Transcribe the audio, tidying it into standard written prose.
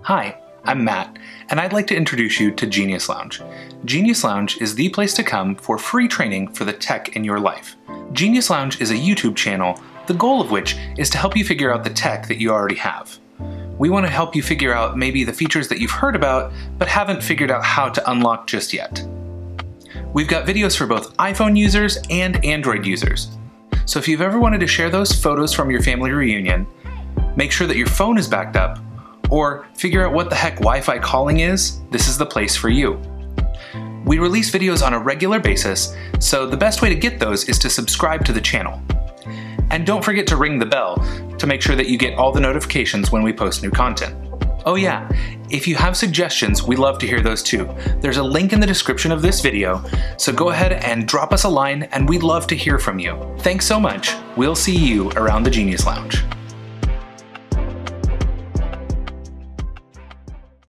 Hi, I'm Matt, and I'd like to introduce you to Genius Lounge. Genius Lounge is the place to come for free training for the tech in your life. Genius Lounge is a YouTube channel, the goal of which is to help you figure out the tech that you already have. We want to help you figure out maybe the features that you've heard about, but haven't figured out how to unlock just yet. We've got videos for both iPhone users and Android users. So if you've ever wanted to share those photos from your family reunion, make sure that your phone is backed up, or figure out what the heck Wi-Fi calling is, this is the place for you. We release videos on a regular basis, so the best way to get those is to subscribe to the channel. And don't forget to ring the bell to make sure that you get all the notifications when we post new content. Oh yeah, if you have suggestions, we'd love to hear those too. There's a link in the description of this video, so go ahead and drop us a line and we'd love to hear from you. Thanks so much. We'll see you around the Genius Lounge.